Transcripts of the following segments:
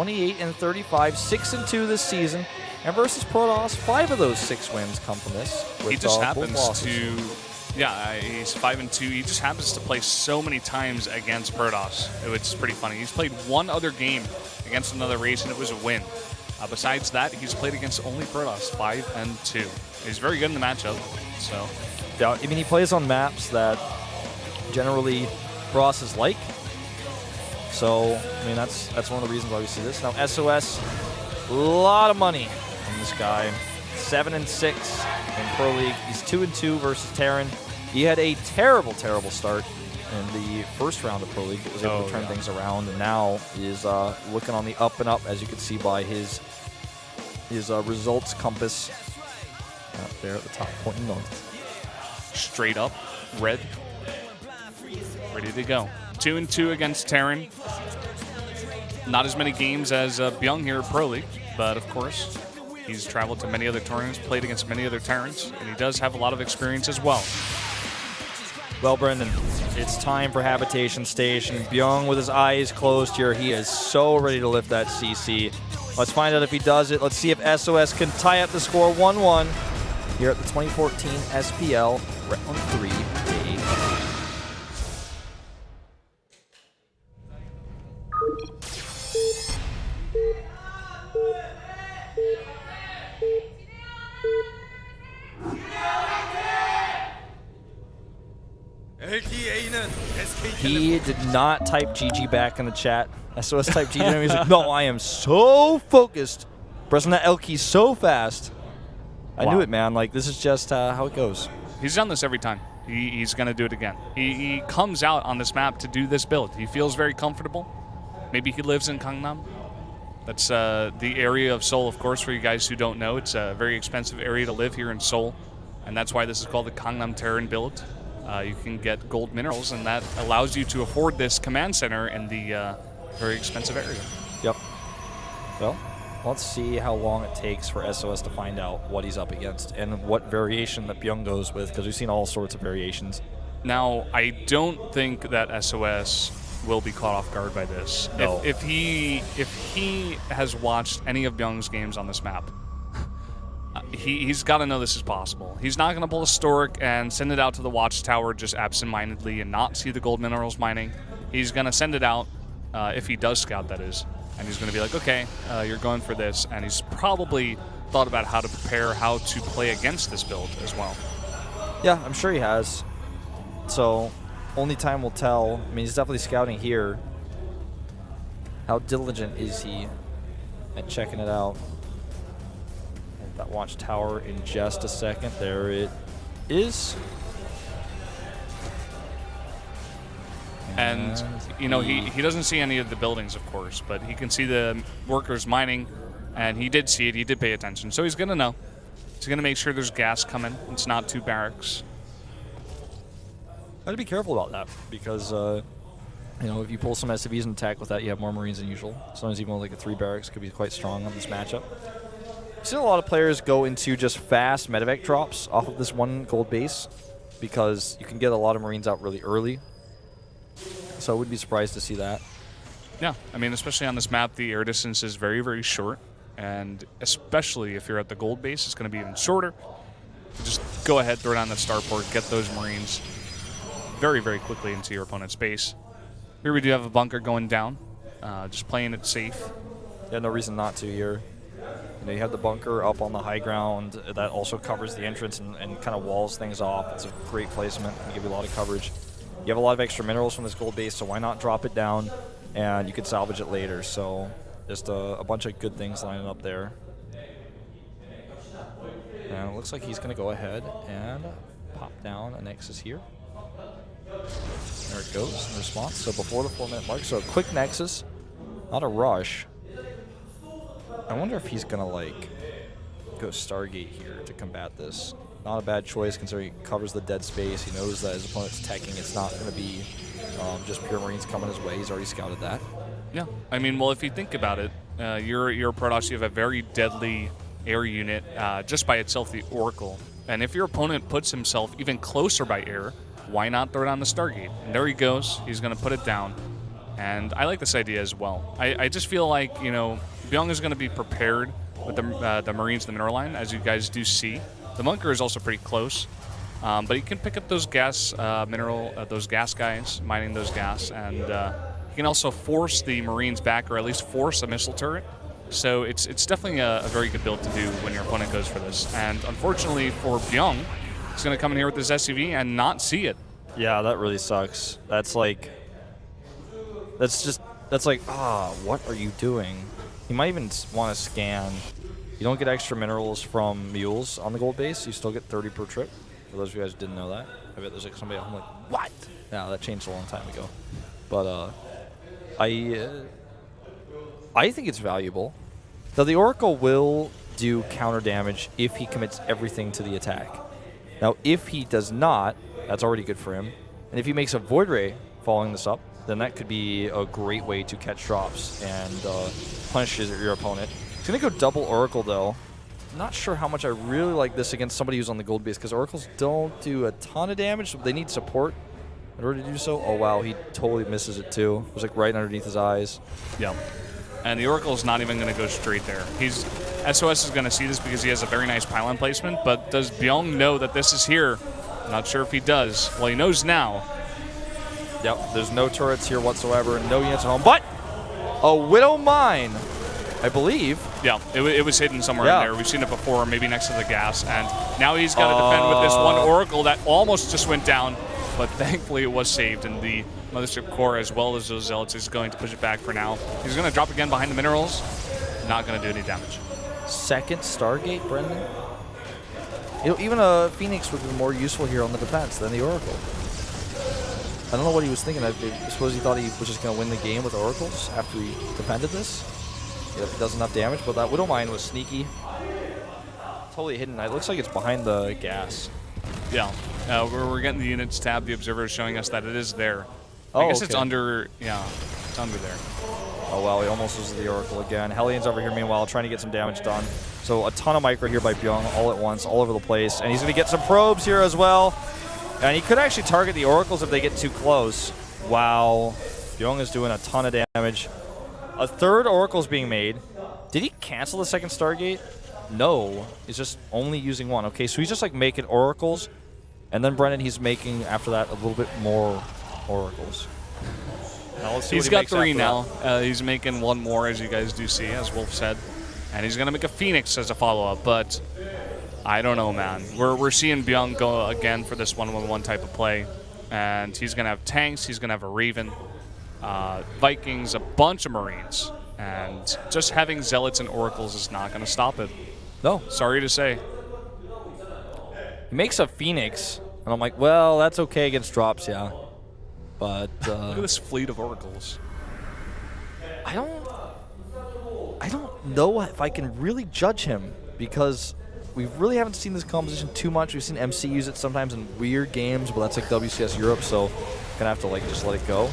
28 and 35, 6-2 this season. And versus Protoss, 5 of those 6 wins come from this. He just happens to, yeah, he's 5-2. He just happens to play so many times against Protoss. It's pretty funny. He's played one other game against another race, and it was a win. Besides that, he's played against only Protoss, 5-2. He's very good in the matchup. So, yeah, I mean, he plays on maps that generally Protoss like. So, I mean, that's one of the reasons why we see this. Now, SOS, a lot of money on this guy. 7-6 in Pro League. He's 2-2 versus Terran. He had a terrible, terrible start in the first round of Pro League, but was able to turn things around, and now is looking on the up and up, as you can see by his results compass up there at the top, pointing north. Straight up, red, ready to go. 2-2 against Terran. Not as many games as Bbyong here at Pro League, but of course, he's traveled to many other tournaments, played against many other Terrans, and he does have a lot of experience as well. Well, Brendan, it's time for Habitation Station. Bbyong with his eyes closed here. He is so ready to lift that CC. Let's find out if he does it. Let's see if SOS can tie up the score 1-1 here at the 2014 SPL Round 3 Day 8. He did not type GG back in the chat. SOS typed GG, and he's like, no, I am so focused. Pressing that L key so fast. I knew it, man. Like, this is just how it goes. He's done this every time. He's going to do it again. He comes out on this map to do this build. He feels very comfortable. Maybe he lives in Gangnam. That's the area of Seoul, of course, for you guys who don't know. It's a very expensive area to live here in Seoul, and that's why this is called the Gangnam Terran build. You can get gold minerals, and that allows you to afford this command center in the very expensive area. Yep. Well, let's see how long it takes for SOS to find out what he's up against and what variation that Bbyong goes with, because we've seen all sorts of variations. Now, I don't think that SOS will be caught off guard by this. No. If he has watched any of Bbyong's games on this map, he's got to know this is possible. He's not going to pull a Stork and send it out to the watchtower just absent-mindedly and not see the gold minerals mining. He's going to send it out, if he does scout, that is, and he's going to be like, okay, you're going for this, and he's probably thought about how to prepare, how to play against this build as well. Yeah, I'm sure he has. So, only time will tell. I mean, he's definitely scouting here. How diligent is he at checking it out? That watchtower in just a second. There it is. And you know, he doesn't see any of the buildings, of course, but he can see the workers mining, and he did see it. He did pay attention, so he's going to know. He's going to make sure there's gas coming. It's not 2 barracks. Got to be careful about that, because you know, if you pull some SCVs and attack with that, you have more Marines than usual. Sometimes even like a 3 barracks could be quite strong on this matchup. I've seen a lot of players go into just fast medevac drops off of this 1 gold base, because you can get a lot of Marines out really early. So I wouldn't be surprised to see that. Yeah, I mean, especially on this map, the air distance is very, very short. And especially if you're at the gold base, it's going to be even shorter. Just go ahead, throw down that starport, get those Marines very, very quickly into your opponent's base. Here we do have a bunker going down, just playing it safe. Yeah, no reason not to here. You know, you have the bunker up on the high ground. That also covers the entrance and kind of walls things off. It's a great placement. Can give you a lot of coverage. You have a lot of extra minerals from this gold base, so why not drop it down, and you can salvage it later. So just a bunch of good things lining up there. And it looks like he's going to go ahead and pop down a Nexus here. There it goes in response. So before the 4-minute mark, so a quick Nexus, not a rush. I wonder if he's going to, like, go Stargate here to combat this. Not a bad choice considering he covers the dead space. He knows that his opponent's teching. It's not going to be just pure Marines coming his way. He's already scouted that. Yeah, I mean, well, if you think about it, you're a Protoss, you have a very deadly air unit just by itself, the Oracle. And if your opponent puts himself even closer by air, why not throw down the Stargate? And there he goes. He's going to put it down. And I like this idea as well. I just feel like, you know, Bbyong is going to be prepared with the Marines, the mineral line, as you guys do see. The Munker is also pretty close. But he can pick up those gas those gas guys, mining those gas, and he can also force the Marines back, or at least force a missile turret. So it's definitely a very good build to do when your opponent goes for this. And unfortunately for Bbyong, he's going to come in here with his SCV and not see it. Yeah, that really sucks. That's like, what are you doing? You might even want to scan. You don't get extra minerals from mules on the gold base. You still get 30 per trip. For those of you guys who didn't know that. I bet there's like somebody at home like, what? Yeah, that changed a long time ago. But I think it's valuable. Though the Oracle will do counter damage if he commits everything to the attack. Now, if he does not, that's already good for him. And if he makes a Void Ray following this up, then that could be a great way to catch drops and punish your opponent. He's going to go double Oracle, though. Not sure how much I really like this against somebody who's on the gold base, because Oracles don't do a ton of damage, so they need support in order to do so. Oh, wow, he totally misses it, too. It was like right underneath his eyes. Yeah. And the Oracle's not even going to go straight there. SOS is going to see this because he has a very nice pylon placement, but does Bbyong know that this is here? Not sure if he does. Well, he knows now. Yep, there's no turrets here whatsoever, no units at home, but a Widow Mine, I believe. Yeah, it was hidden somewhere in there. We've seen it before, maybe next to the gas, and now he's got to defend with this one Oracle that almost just went down, but thankfully it was saved, and the Mothership Core, as well as those Zealots, is going to push it back for now. He's going to drop again behind the minerals. Not going to do any damage. Second Stargate, Brendan? You know, even a Phoenix would be more useful here on the defense than the Oracle. I don't know what he was thinking. I suppose he thought he was just going to win the game with Oracles after he defended this. If it does enough damage, but that Widow Mine was sneaky. Totally hidden. It looks like it's behind the gas. Yeah. We're getting the units tab. The observer is showing us that it is there. I guess it's under, it's under there. Oh, well, he almost loses the Oracle again. Hellions over here, meanwhile, trying to get some damage done. So a ton of micro here by Bbyong all at once, all over the place. And he's going to get some probes here as well. And he could actually target the Oracles if they get too close. Wow. Bbyong is doing a ton of damage. A third Oracle's being made. Did he cancel the second Stargate? No. He's just only using one. Okay, so he's just like making Oracles. And then Brendan, he's making, after that, a little bit more Oracles. Now let's see he's what he got makes 3 now. That. He's making 1 more, as you guys do see, as Wolf said. And he's going to make a Phoenix as a follow-up, but I don't know, man. We're seeing Bbyong go again for this 1-1-1 type of play. And he's going to have tanks. He's going to have a Raven. Vikings, a bunch of Marines, and just having Zealots and Oracles is not going to stop it. No. Sorry to say. He makes a Phoenix, and I'm like, well, that's okay against drops, yeah. But look at this fleet of Oracles. I don't know if I can really judge him, because we really haven't seen this composition too much. We've seen MC use it sometimes in weird games, but that's like WCS Europe, so gonna have to like just let it go.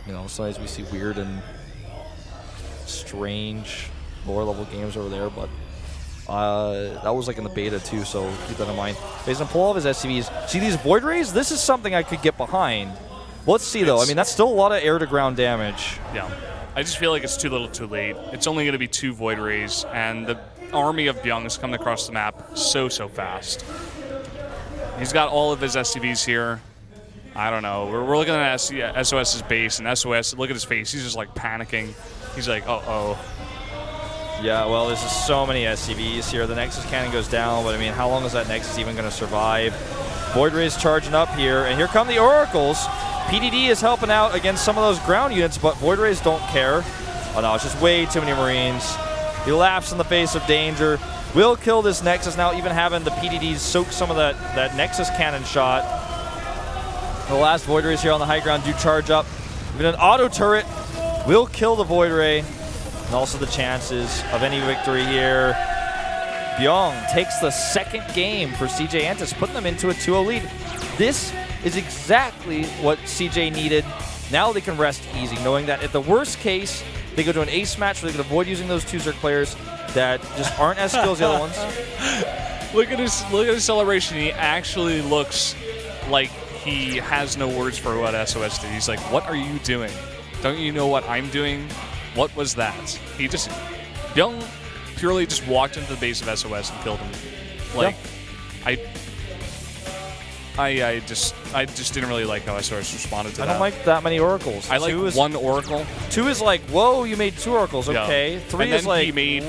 You know, sometimes we see weird and strange lower level games over there, but that was like in the beta too, so keep that in mind. He's gonna pull all of his SCVs. See these Void Rays? This is something I could get behind. Let's see though. I mean, that's still a lot of air to ground damage. Yeah. I just feel like it's too little too late. It's only going to be 2 Void Rays, and the army of Bbyong is coming across the map so fast. He's got all of his SCVs here. I don't know. We're looking at SOS's base, and SOS, look at his face. He's just like panicking. He's like, uh-oh. Yeah, well, there's just so many SCVs here. The Nexus cannon goes down, but I mean, how long is that Nexus even going to survive? Void Rays charging up here, and here come the Oracles. PDD is helping out against some of those ground units, but Void Rays don't care. Oh no, it's just way too many Marines. He laughs in the face of danger. Will kill this Nexus now, even having the PDDs soak some of that Nexus cannon shot. The last Void Rays here on the high ground do charge up. Even an auto turret will kill the Void Ray. And also the chances of any victory here. Bbyong takes the second game for CJ Antis, putting them into a 2-0 lead. This is exactly what CJ needed. Now they can rest easy, knowing that at the worst case, they go to an ace match where they can avoid using those 2 Zerg players that just aren't as skilled as the other ones. Look at his celebration. He actually looks like he has no words for what SOS did. He's like, what are you doing? Don't you know what I'm doing? What was that? He just, Bbyong purely just walked into the base of SOS and killed him. Like, yeah. I just didn't really like how SOS responded to that. I don't like that many oracles. I like one oracle. 2 is like, whoa, you made 2 oracles. Okay. Yeah. 3 and is then like, he made